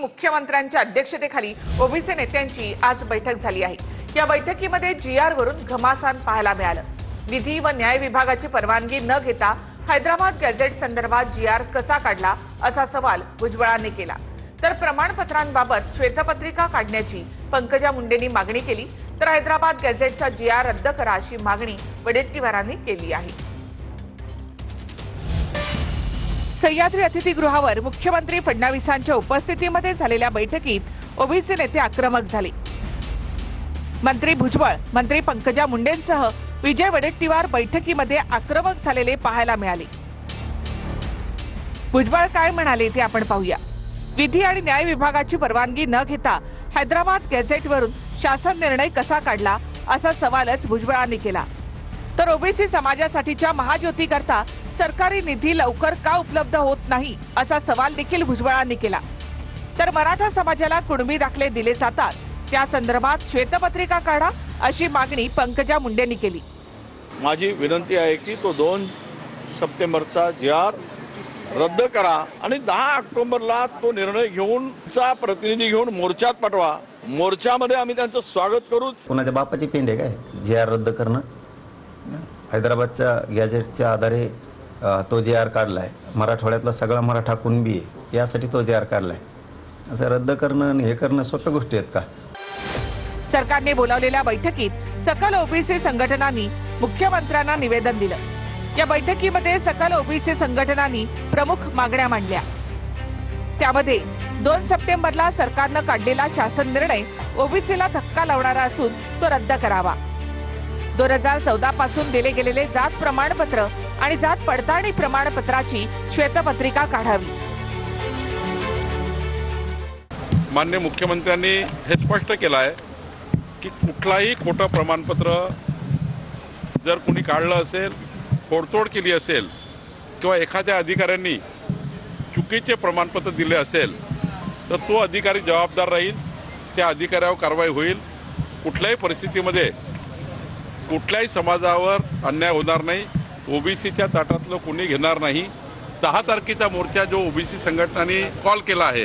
मुख्यमंत्र्यांच्या अध्यक्षतेखाली ओबीसी नेत्यांची आज बैठक झाली आहे। या बैठकीमध्ये जीआर वरून घमासान पाहायला मिळालं। विधी व न्याय विभागाची परवानगी न घेता हैदराबाद गॅझेट संदर्भात जीआर कसा काढला असा सवाल भुजबळांनी केला। तर प्रमाणपत्रांबाबत श्वेतपत्रिका काढण्याची पंकजा मुंडेंनी मागणी केली। तर हैदराबाद गॅझेटचा जीआर रद्द करा अशी मागणी वडेट्टीवारांनी केली आहे। सह्याद्री अतिथीगृहावर मुख्यमंत्री फडणवीसांच्या उपस्थितीमध्ये झालेल्या बैठकीत ओबीसी नेते आक्रमक झाले। मंत्री भुजबळ, मंत्री पंकजा मुंडेंसह विजय वडेट्टीवार बैठकीमध्ये आक्रमक झालेले पाहायला मिळाले। भुजबळ काय म्हणाले ते आपण पाहूया। विधी आणि न्याय विभागाची परवानगी न घेता हैदराबाद गॅझेटवरून शासन निर्णय कसा काढला असा सवालच भुजबळांनी केला। तर ओबीसी समाजासाठीच्या महाज्योतीकरता सरकारी निधी लवकर का उपलब्ध होत नाही असा सवाल देखील भुजबळांनी केला। तर मराठा समाजाला कुणबी दाखले दिले जातात, त्या संदर्भात श्वेतपत्रिका काढा अशी मागणी पंकजा मुंडेंनी केली। माझी विनंती आहे की तो 2 सप्टेंबरचा जीआर रद्द करा आणि 10 ऑक्टोबरला तो निर्णय घेऊन प्रतिनिधी घेऊन मोर्चात पाठवा। मोर्चामध्ये आम्ही त्यांचं स्वागत करू। कोणाच्या बापाची पेंड आहे काय जीआर रद्द करणं? हैदराबादच्या गॅझेटच्या आधारे तो जीआर काढलाय। मराठवाड्यातला सगळा मराठा कुणबी आहे यासाठी तो जीआर काढलाय। असं रद्द करणं आणि हे करणं सोप्या गोष्टी आहेत का? सरकारने बोलावलेल्या बैठकीत सकल ओबीसी संघटनांनी मुख्यमंत्र्यांना निवेदन दिलं। या बैठकीमध्ये सकल ओबीसी संघटनांनी प्रमुख मागण्या मांडल्या। त्यामध्ये 2 सप्टेंबरला सरकारनं काढलेला शासन निर्णय ओबीसीला धक्का लावणारा असून तो रद्द करावा। 2014 पासून दिले गेलेले जात प्रमाणपत्र आणि जात पडताळणी प्रमाणपत्राची श्वेतपत्रिका काढावी। माननीय मुख्यमंत्र्यांनी हे स्पष्ट केलं आहे की कुठलाही खोटं प्रमाणपत्र जर कोणी काढलं असेल, खोडतोड केली असेल किंवा एखाद्या अधिकाऱ्यांनी चुकीचे प्रमाणपत्र दिले असेल तर तो अधिकारी जबाबदार राहील, त्या अधिकाऱ्यावर कारवाई होईल। कुठल्याही परिस्थितीमध्ये कुठल्याही समाजावर अन्याय होणार नाही, ओबीसीच्या ताटातलं कोणी घेणार नाही। 10 तारखेचा मोर्चा जो ओबीसी संघटनांनी कॉल केला आहे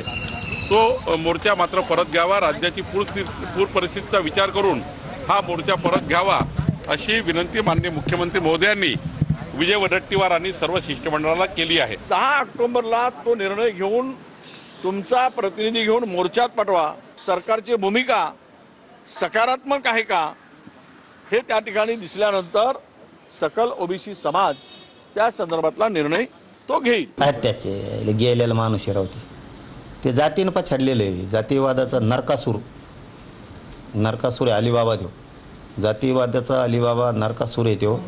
तो मोर्चा मात्र परत घ्यावा। राज्याची पूर परिस्थितीचा विचार करून हा मोर्चा परत घ्यावा अशी विनंती माननीय मुख्यमंत्री महोदयांनी विजय वडेट्टीवार आणि सर्व शिष्टमंडळाला केली आहे। 10 ऑक्टोबरला तो निर्णय घेऊन तुमचा प्रतिनिधी घेऊन मोर्चात पाठवा। सरकारची भूमिका सकारात्मक आहे का हे त्या ठिकाणी दिसल्यानंतर सकल ओबीसी समाज त्या संदर्भातला निर्णय तो घेईल। त्याचे गेलेला माणूस राहते ते जातीनं पछाडलेलं आहे। जातीवादाचा नरकासूर आहे अलिबाबा देव। जातीवादाचा अलिबाबा नरकासूर आहे तो।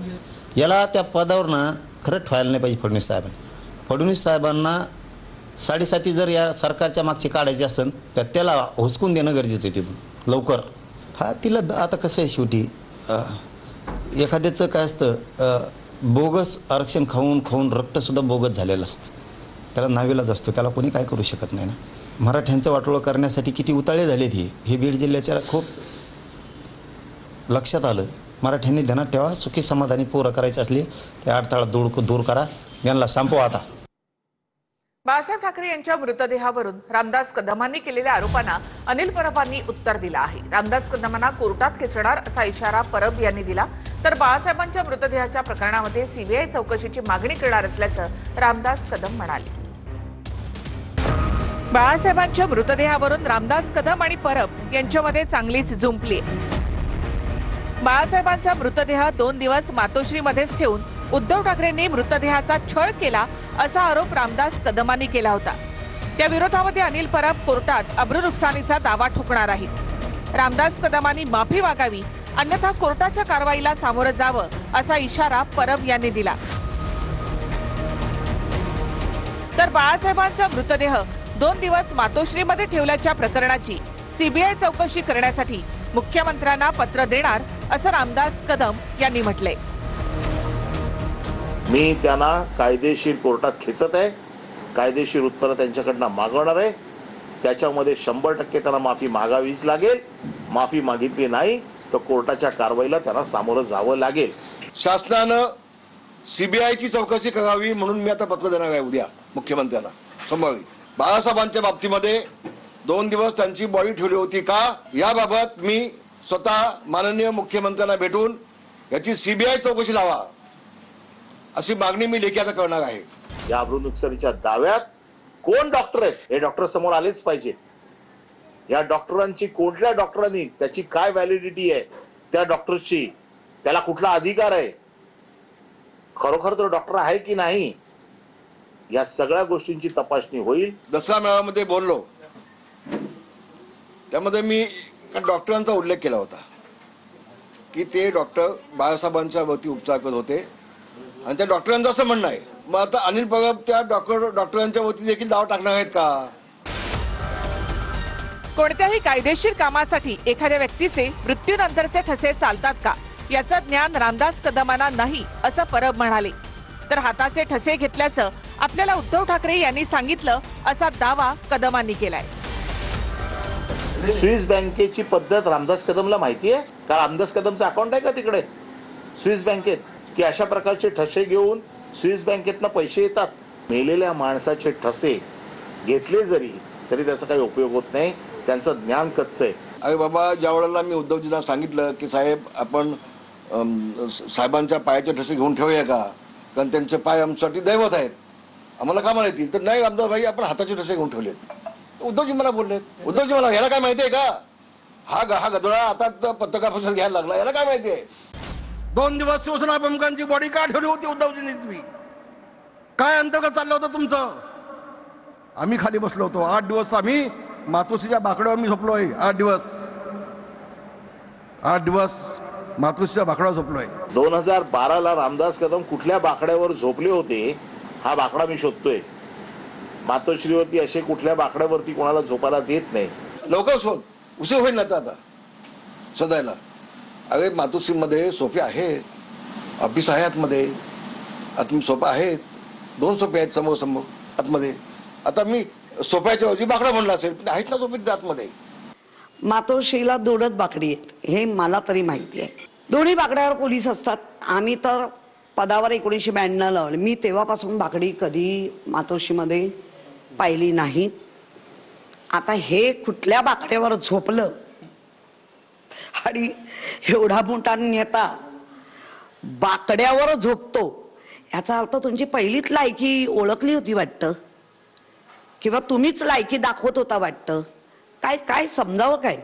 याला त्या पदावर ना खरं ठेवायला नाही पाहिजे फडणवीस साहेबांनी। फडणवीस साहेबांना 7.5 जर या सरकारच्या मागची काढायची असेल तर त्याला हुसकून देणं गरजेचं आहे तिथून लवकर। हा तिला आता कसं आहे शेवटी एखाद्याचं काय असतं बोगस आरक्षण खाऊन रक्तसुद्धा बोगस झालेलं असतं, त्याला नावेलाच असतो, त्याला कोणी काय करू शकत नाही ना। मराठ्यांचं वाटोळं करण्यासाठी किती उताळे झालेत हे बीड जिल्ह्याच्या खूप लक्षात आलं। मराठ्यांनी ध्यानात ठेवा, सुखी समाधानी पोरं करायची असली ते अडथळा दूर करा, यांना संपवा। आता बाळासाहेब ठाकरे यांच्या मृतदेहावरून रामदास कदमांनी केलेल्या आरोपांना अनिल परबांनी उत्तर दिलं आहे। रामदास कदमांना कोर्टात खेचणार असा इशारा परब यांनी दिला। तर बाळासाहेबांच्या मृतदेहाच्या प्रकरणामध्ये सीबीआय चौकशीची मागणी करणार असल्याचं रामदास कदम म्हणाले। बाळासाहेबांच्या मृतदेहावरून रामदास कदम आणि परब यांच्यामध्ये चांगलीच जुंपली। बाळासाहेबांचा मृतदेह 2 दिवस मातोश्रीमध्येच ठेवून उद्धव ठाकरेंनी मृतदेहाचा छळ केला असा आरोप रामदास कदमांनी केला होता। त्या विरोधामध्ये अनिल परब कोर्टात अब्रू नुकसानीचा दावा ठोकणार आहेत। रामदास कदमांनी माफी मागावी अन्यथा कोर्टाच्या कारवाईला सामोरं जावं असा इशारा परब यांनी दिला। तर बाळासाहेबांचा मृतदेह 2 दिवस मातोश्रीमध्ये ठेवल्याच्या प्रकरणाची सीबीआय चौकशी करण्यासाठी मुख्यमंत्र्यांना पत्र देणार असं रामदास कदम यांनी म्हटलंय। मी त्यांना कायदेशीर कोर्टात खेचत आहे, कायदेशीर उत्तर त्यांच्याकडनं मागवणार आहे। त्याच्यामध्ये 100% त्यांना माफी मागावीच लागेल। माफी मागितली नाही तर कोर्टाच्या कारवाईला त्यांना सामोरं जावं लागेल। शासनानं सीबीआयची चौकशी करावी म्हणून मी आता पत्र देणार आहे उद्या मुख्यमंत्र्यांना संभाव्य। बाळासाहेबांच्या बाबतीमध्ये 2 दिवस त्यांची बॉडी ठेवली होती का, याबाबत मी स्वतः माननीय मुख्यमंत्र्यांना भेटून याची सीबीआय चौकशी लावा अशी मागणी मी लेखी आता करणार आहे. या अब्रूनुकसानीच्या दाव्यात कोण डॉक्टर आहेत हे डॉक्टर समोर आलेच पाहिजे. या डॉक्टरांची कोणत्या डॉक्टरांनी, त्याची काय व्हॅलिडिटी आहे, त्या डॉक्टरची त्याला कुठला अधिकार आहे, खरोखर तो डॉक्टर आहे की नाही, या सगळ्या गोष्टींची तपासणी होईल. दसरा मेळाव्यामध्ये बोललो त्यामध्ये मी डॉक्टरांचा उल्लेख केला होता की ते डॉक्टर बाळासाहेबांच्या वरती उपचार करत होते आणि त्या डॉक्टरांचं असं म्हणणं आहे. मग आता अनिल परब त्या डॉक्टरांच्या वरती देखील दाव टाकणार आहेत का? कोणत्याही कायदेशीर कामासाठी एखाद्या व्यक्तीचे मृत्यूनंतरचे ठसे चालतात का, याचं ज्ञान रामदास कदमांना नाही असं परब म्हणाले. तर हाताचे ठसे घेतल्याचं आपल्याला उद्धव ठाकरे यांनी सांगितलं असा दावा कदमांनी केलाय. स्विस बँकेची पद्धत रामदास कदमला माहिती आहे का? रामदास कदमचं अकाउंट आहे का तिकडे स्विस बँकेत, की अशा प्रकारचे ठसे घेऊन स्विस बँकेतनं पैसे येतात? मेलेल्या माणसाचे ठसे घेतले जरी तरी त्याचा काही उपयोग होत नाही, त्यांचं ज्ञान कच्चं आहे. अरे बाबा, ज्या वेळेला मी उद्धवजींना सांगितलं की साहेब आपण साहेबांच्या पायाचे ठसे घेऊन ठेवूया का, कारण त्यांचे पाय आमच्यासाठी दैवत आहेत, आम्हाला कामाला येतील. तर नाही रामदास भाई, आपण हाताचे ठसे घेऊन ठेवलेत. उद्धवजी मला बोलले, उद्धवजी मला याला काय माहिती आहे का, हा गदोळा आता पत्रकार परिषद घ्यायला लागला, याला काय माहिती आहे? 2 दिवस शिवसेना प्रमुखांची बॉडी का ठेवली होती उद्धवजींनी? तुम्ही काय अंतर्गत चाललं होतं तुमचं? आम्ही खाली बसलो होतो 8 दिवस. आम्ही मातोश्रीच्या बाकड्यावर मी झोपलोय 8 दिवस मातोश्रीच्या बाकड्यावर झोपलोय. 2012ला रामदास कदम कुठल्या बाकड्यावर झोपले होते हा बाकडा मी शोधतोय. मातोश्रीवरती असे कुठल्या बाकड्यावरती कोणाला झोपायला देत नाही. लवकर शोध, उशीर होईल ना आता शोधायला. अरे मातोश्रीमध्ये सोफे आहेत, ऑफिस आहे आतमध्ये, आतमध्ये सोफा आहेत, 2 सोफे आहेत समोर समोर आतमध्ये. आता मी सोफ्याच्या ऐवजी बाकडा म्हणला असेल, पण आहेत ना सोफे आतमध्ये. मातोश्रीला 2च बाकडी आहेत हे मला तरी माहिती आहे. दोन्ही बाकड्यावर पोलीस असतात. आम्ही तर पदावर 1992 लावले. मी तेव्हापासून बाकडी कधी मातोश्रीमध्ये पाहिली नाही. आता हे कुठल्या बाकड्यावर झोपलं आणि एवढा मोठा नेता बाकड्यावर झोपतो, याचा अर्थ तुमची पहिलीच लायकी ओळखली होती वाटतं, किंवा तुम्हीच लायकी दाखवत होता वाटतं. काय काय समजावं काय?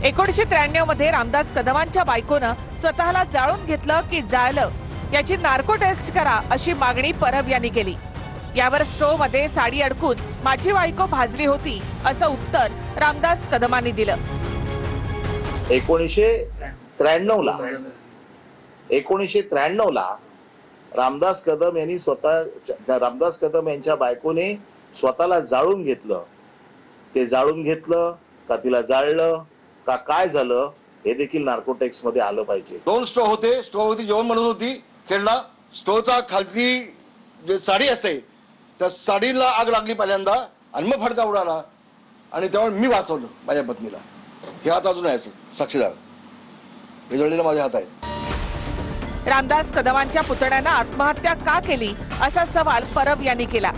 1993 मध्ये रामदास कदमांच्या बायकोनं स्वतःला जाळून घेतलं की जाळलं याची नार्को टेस्ट करा अशी मागणी परब यांनी केली. यावर स्टोव्ह मध्ये साडी अडकून माझी बायको भाजली होती असं उत्तर रामदास कदमांनी दिलं. 1993 ला रामदास कदम यांच्या बायकोने स्वतःला जाळून घेतलं. ते जाळून घेतलं का तिला जाळलं का काय झालं हे देखील नार्कोटेक्स मध्ये आलं पाहिजे. 2 स्टोव्ह होते, स्टोव्ह होती जेवण बनवत होती खेळला. स्टोव्हचा खालची जे साडी असते त्या साडीला आग लागली पहिल्यांदा आणि मग फडका उडाला आणि त्यामुळे मी वाचवलं माझ्या पत्नीला. हे हात अजून आहे साक्षीदार, हे जळलेलं माझ्या हात आहेत. रामदास कदमांच्या पुतण्यानं आत्महत्या का केली असा सवाल परब यांनी केला.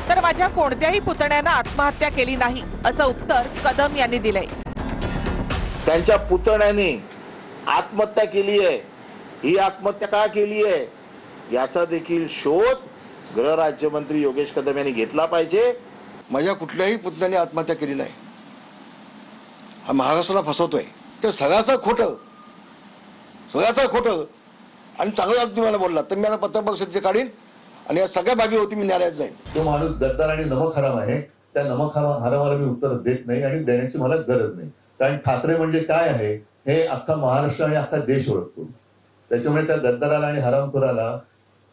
तर माझ्या कोणत्याही पुतण्यानं आत्महत्या केली नाही असं उत्तर कदम यांनी दिलंय. त्यांच्या पुतण्याने आत्महत्या केली आहे. ही आत्महत्या का केली आहे याचा देखील शोध गृहराज्यमंत्री योगेश कदम यांनी घेतला पाहिजे. माझ्या कुठल्याही पुतण्याने आत्महत्या केली नाही. हा महाराष्ट्राला फसवतोय. तर सगळ्याचं खोटं आणि चांगलं तुम्ही मला बोललात तर मी आता पत्रकार परिषदेचे काढीन आणि या सगळ्या बाबी होती मी न्यायालयात जाईन. तो माणूस गद्दार आणि नमक हराम आहे. त्या नमक हरामाला मी उत्तर देत नाही आणि देण्याची मला गरज नाही. कारण ठाकरे म्हणजे काय आहे हे अख्खा महाराष्ट्र आणि अख्खा देश ओळखतो. त्याच्यामुळे त्या गद्दाराला आणि हरामखोराला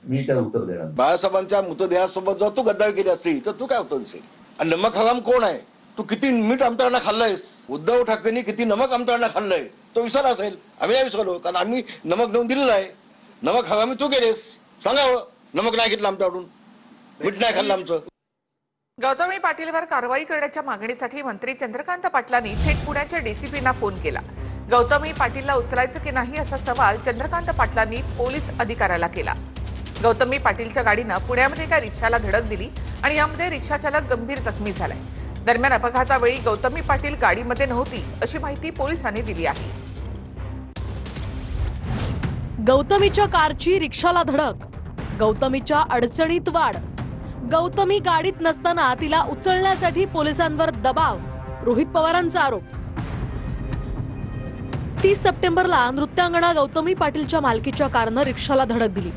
मी काय उत्तर देणार. बाळासाहेबांच्या मृतदेहासोबत जर तू गद्दारी केली असतील तर तू काय उत्तर देशील? आणि नमक हराम कोण आहे? तू किती मीठ आमच्याकडनं खाल्लंयस? उद्धव ठाकरेंनी किती नमक आमच्याकडनं खाल्लंय तो विसरला असेल. आम्ही नाही विसरलो, कारण आम्ही नमक देऊन दिलेलं आहे. नमक हरामी तू केलेस, सांगावं. नमक नाही घेतलं आमच्याकडून, मीठ नाही खाल्लं आमचं. गौतमी पाटीलवर कारवाई करण्याच्या मागणीसाठी मंत्री चंद्रकांत पाटलांनी थेट पुण्याच्या डीसीपींना फोन केला. गौतमी पाटीलला उचलायचं की नाही असा सवाल चंद्रकांत पाटलांनी पोलीस अधिकाऱ्याला केला. गौतमी पाटीलच्या गाडीनं पुण्यामध्ये एका रिक्षाला धडक दिली आणि यामध्ये रिक्षाचालक गंभीर जखमी झालाय. दरम्यान अपघातावेळी गौतमी पाटील गाडीमध्ये नव्हती अशी माहिती पोलिसांनी दिली आहे. गौतमीच्या कारची रिक्षाला धडक, गौतमीच्या अडचणीत वाढ. गौतमी गाडीत नसताना तिला उचलण्यासाठी पोलिसांवर दबाव, रोहित पवारांचा आरोप. 30 सप्टेंबरला नृत्यांगना गौतमी पाटीलच्या मालकीच्या कारनं रिक्षाला धडक दिली.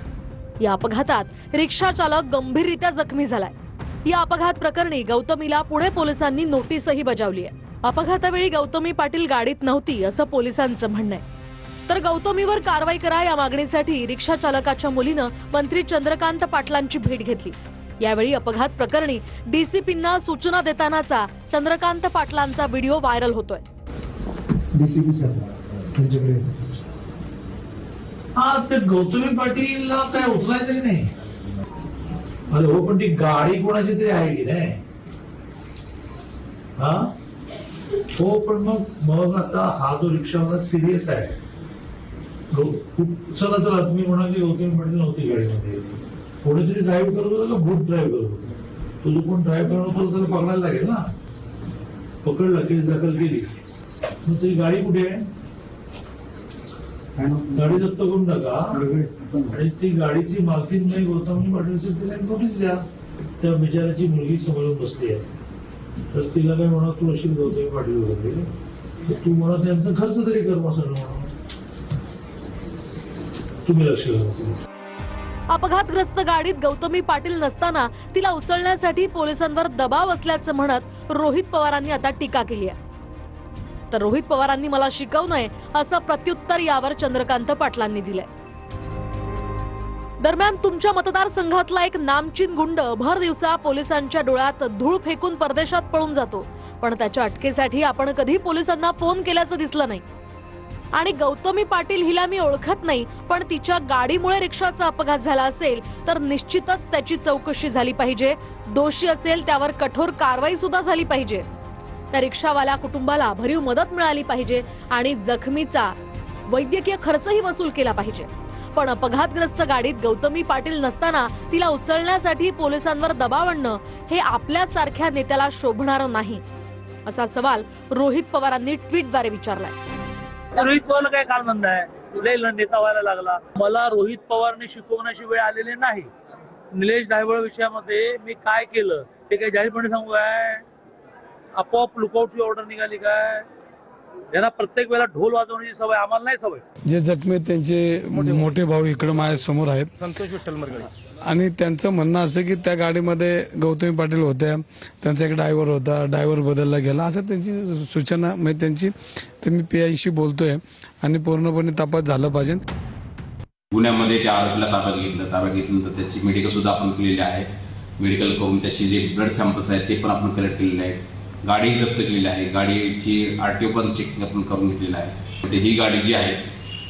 या अपघातात रिक्षा चालक गंभीररित्या जखमी झालाय. या अपघात प्रकरणी गौतमीला पुणे पोलिसांनी नोटीसही बजावली आहे. अपघातावेळी गौतमी पाटील गाडीत नव्हती असं पोलिसांचं म्हणणं आहे. तर गौतमीवर कारवाई करा या मागणीसाठी रिक्षा चालकाच्या मुलीनं मंत्री चंद्रकांत पाटलांची भेट घेतली. यावेळी अपघात प्रकरणी डीसीपींना सूचना देतानाचा चंद्रकांत पाटलांचा व्हिडिओ व्हायरल होतोय. ते गौतमी पाटीलला काय उचलायचं की नाही? अरे हो, पण ती गाडी कोणाची तरी आहे की नाही? हा हो, पण मग आता हा जो रिक्षावाला सिरियस आहे. चला चला, तुम्ही म्हणाल की गौतमी पाटील नव्हती गाडीमध्ये, कोणीतरी ड्राईव्ह करत होता का भूत ड्राईव्ह करत होता? तो जो कोण ड्राईव्ह करत होता त्याला पकडायला लागेल ना. पकडला, केस दाखल केली, मग तुझी गाडी कुठे आहे? गाडी जप्त करून टाका आणि ती गाडीची मालकी नाही गौतमी पाटील तिला नोटीस द्या. त्या बिचाराची मुलगी समोरून बसली आहे, तर तिला काय म्हणा तू अशी गौतमी पाटील वगैरे, तू म्हणा त्यांचा खर्च तरी कर मग सगळं म्हणा. तुम्ही लक्ष द्या. अपघातग्रस्त गाडीत गौतमी पाटील नसताना तिला उचलण्यासाठी पोलिसांवर दबाव असल्याचं म्हणत रोहित पवारांनी आता टीका केली आहे. तर रोहित पवारांनी मला शिकवू नये असं प्रत्युत्तर यावर चंद्रकांत पाटलांनी दिलंय. दरम्यान तुमच्या मतदारसंघातला एक नामचीन गुंड भर दिवसा पोलिसांच्या डोळ्यात धूळ फेकून परदेशात पळून जातो, पण त्याच्या अटकेसाठी आपण कधी पोलिसांना फोन केल्याचं दिसलं नाही. आणि गौतमी पाटील हिला मी ओळखत नाही, पण तिच्या गाडीमुळे रिक्षाचा अपघात झाला असेल तर निश्चितच त्याची चौकशी झाली पाहिजे. दोषी असेल त्यावर कठोर कारवाई सुद्धा झाली पाहिजे. त्या रिक्षावाल्या कुटुंबाला भरीव मदत मिळाली पाहिजे आणि जखमीचा वैद्यकीय खर्चही वसूल केला पाहिजे. पण अपघातग्रस्त गाडीत गौतमी पाटील नसताना तिला उचलण्यासाठी पोलिसांवर दबाव आणणं हे आपल्यासारख्या नेत्याला शोभणारं नाही, असा सवाल रोहित पवारांनी ट्विटद्वारे विचारलाय. रोहित पवारला काय कालमंद आहे? तुला नेता व्हायला लागला. मला रोहित पवारने शिकवण्याची वेळ आलेली नाही. निलेश धायवळ विषयामध्ये मी काय केलं ते काही जाहीरपणे सांगू काय? आपोआप लुकआउटची ऑर्डर निघाली काय? यांना प्रत्येक वेळेला ढोल वाजवण्याची सवय, आम्हाला नाही सवय. जे जखमी आहेत त्यांचे मोठे भाऊ इकडे माझ्या समोर आहेत, संतोष विठ्ठल मरगळे, आणि त्यांचं म्हणणं असं की त्या गाडीमध्ये गौतमी पाटील होत्या, त्यांचा एक ड्रायव्हर होता, ड्रायव्हर बदलला गेला, असं त्यांची सूचना म्हणजे त्यांची. तर मी PIशी बोलतोय आणि पूर्णपणे तपास झाला पाहिजे. गुन्ह्यामध्ये त्या आरोपीला ताब्यात घेतल्यानंतर त्याची मेडिकल सुद्धा आपण केलेली आहे. मेडिकल करून त्याचे जे ब्लड सॅम्पल्स आहेत ते पण आपण कलेक्ट केलेले आहेत. गाडी जप्त केलेली आहे, गाडीची RTO पण चेकिंग आपण करून घेतलेलं आहे. ही गाडी जी आहे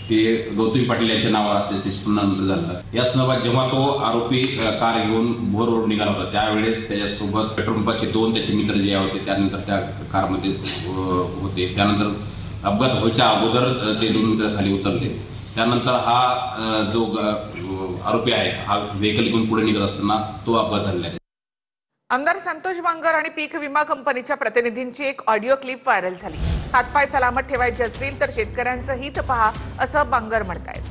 ते गौतमी पाटील यांच्या नावावर असल्याचं निष्पन्नानंतर झालं. या संदर्भात जेव्हा तो आरोपी कार घेऊन भोर रोड निघाला होता त्यावेळेस त्याच्यासोबत पेट्रोल पंपाचे 2 त्याचे मित्र जे होते त्यानंतर त्या कारमध्ये होते. त्यानंतर अपघात व्हायच्या अगोदर ते 2 मित्र खाली उतरले. त्यानंतर हा जो आरोपी आहे हा व्हेकल घेऊन पुढे निघत असताना तो अपघात झालेला आहे. आमदार संतोष बांगर आणि पीक विमा कंपनीच्या प्रतिनिधींची एक ऑडिओ क्लिप व्हायरल झाली. हातपाय सलामत ठेवायचे असतील तर शेतकऱ्यांचं हित पहा असं बांगर म्हणतायत.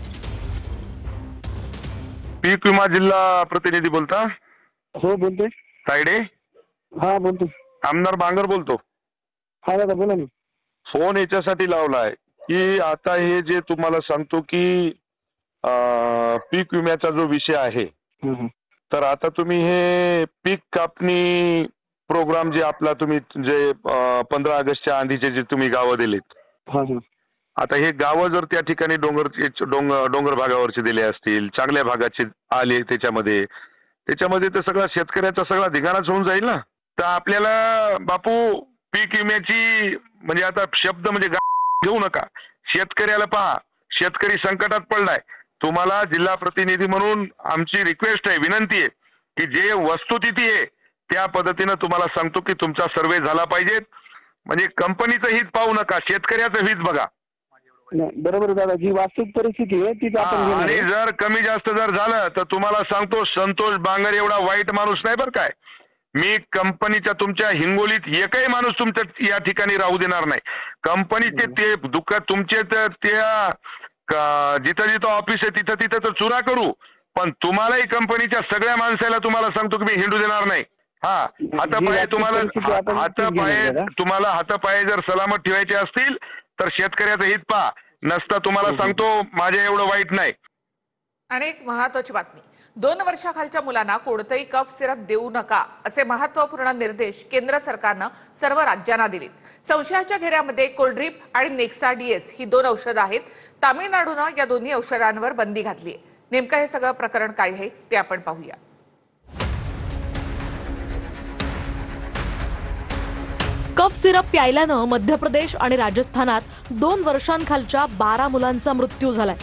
पीक विमा जिल्हा प्रतिनिधी बोलता? हो बोलतोय. तायडे? हा बोलतो. आमदार बांगर बोलतो. हा दादा बोला ना. फोन याच्यासाठी लावलाय की आता हे जे तुम्हाला सांगतो की पीक विम्याचा जो विषय आहे, तर आता तुम्ही हे पीक कापणी प्रोग्राम जे आपला तुम्ही जे 15 ऑगस्टच्या आधीचे जे तुम्ही गावं दिलेत, आता हे गावं जर त्या ठिकाणी डोंगर भागावरचे दिले असतील, चांगल्या भागाचे आले त्याच्यामध्ये तर सगळा शेतकऱ्याचा सगळा धिगाणाच होऊन जाईल ना. तर आपल्याला बापू पीक विम्याची म्हणजे आता शब्द म्हणजे घेऊ नका, शेतकऱ्याला पहा. शेतकरी संकटात पडलाय. तुम्हाला जिल्हा प्रतिनिधी म्हणून आमची रिक्वेस्ट आहे, विनंती आहे की जे वस्तुस्थिती आहे त्या पद्धतीनं तुम्हाला सांगतो की तुमचा सर्वे झाला पाहिजे. म्हणजे कंपनीचं हित पाहू नका, शेतकऱ्याचं हित बघा. बरोबर दादा, जी वास्तविक परिस्थिती आहे तीच आपण. आणि जर कमी जास्त जर झालं तर तुम्हाला सांगतो संतोष बांगर एवढा वाईट माणूस नाही बरं काय. मी कंपनीच्या तुमच्या हिंगोलीत एकही माणूस तुमच्या या ठिकाणी राहू देणार नाही. कंपनीचे ते दुःख तुमचे त्या जिथं जिथं ऑफिस आहे तिथं तिथं तर चुरा करू, पण तुम्हालाही कंपनीच्या सगळ्या माणसाला तुम्हाला सांगतो की मी हिंडू देणार नाही. हा, हातापाय तुम्हाला हातापाय जर सलामत ठेवायचे असतील तर शेतकऱ्याचं हित पहा, नसता तुम्हाला सांगतो माझ्या एवढं वाईट नाही. आणि एक महत्त्वाची बातमी, 2 वर्षाखालच्या मुलांना कोणतंही कफ सिरप देऊ नका असे महत्त्वपूर्ण निर्देश केंद्र सरकारनं सर्व राज्यांना दिलेत. संशयाच्या घेऱ्यामध्ये कोल्ड्रिप आणि नेक्सा DS ही 2 औषधं आहेत. तामिळनाडूनं या दोन्ही औषधांवर बंदी घातली आहे. नेमकं हे सगळं प्रकरण काय आहे ते आपण पाहूया. कफ सिरप प्यायल्यानं मध्य प्रदेश आणि राजस्थानात 2 वर्षांखालच्या 12 मुलांचा मृत्यू झालाय.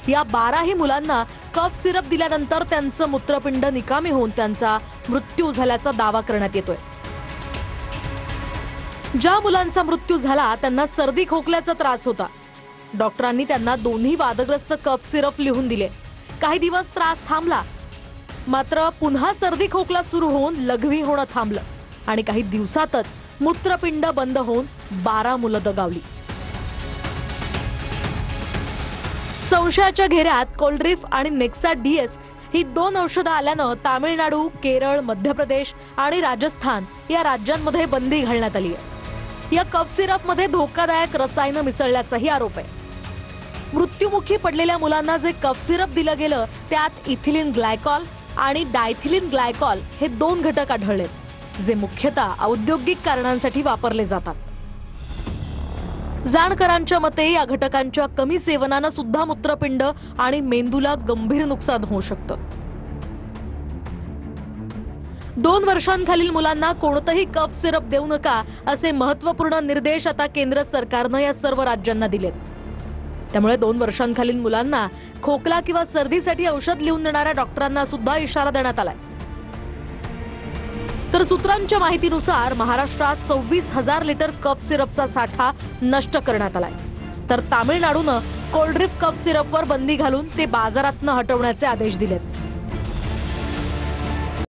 या 12ही मुलांना कफ सिरप दिल्यानंतर त्यांचं मूत्रपिंड निकामी होऊन त्यांचा मृत्यू झाल्याचा दावा करण्यात येतोय. ज्या मुलांचा मृत्यू झाला त्यांना सर्दी खोकल्याचा त्रास होता. डॉक्टरांनी त्यांना दोन्ही वादग्रस्त कफ सिरप लिहून दिले. काही दिवस त्रास थांबला, मात्र पुन्हा सर्दी खोकला सुरू होऊन लघवी होणं थांबलं आणि काही दिवसातच मूत्रपिंड बंद होऊन 12 मुलं दगावली. संशयाच्या घेऱ्यात कोल्ड्रिप आणि नेक्सा DS ही 2 औषधं आल्यानं तामिळनाडू, केरळ, मध्य प्रदेश आणि राजस्थान या राज्यांमध्ये बंदी घालण्यात आली आहे. या कफ सिरपमध्ये धोकादायक रसायनं मिसळल्याचाही आरोप आहे. मृत्युमुखी पडलेल्या मुलांना जे कफ सिरप दिलं गेलं त्यात इथिलीन ग्लायकॉल आणि डायथिलीन ग्लायकॉल हे 2 घटक आढळले, जे मुख्यतः औद्योगिक कारणांसाठी वापरले जातात. जाणकारांच्या मते या घटकांच्या कमी सेवनानं सुद्धा मूत्रपिंड आणि मेंदूला गंभीर नुकसान होऊ शकतं. 2 वर्षांखालील मुलांना कोणतंही कफ सिरप देऊ नका असे महत्त्वपूर्ण निर्देश आता केंद्र सरकारनं या सर्व राज्यांना दिलेत. त्यामुळे 2 वर्षांखालील मुलांना खोकला किंवा सर्दीसाठी औषध लिहून देणाऱ्या डॉक्टरांना सुद्धा इशारा देण्यात आलाय. तर सूत्रांच्या माहितीनुसार महाराष्ट्रात 26,000 लिटर कफ सिरपचा साठा नष्ट करण्यात आलाय. तर तामिळनाडूनं कोल्ड्रिप कफ सिरपवर बंदी घालून ते बाजारातनं हटवण्याचे आदेश दिलेत.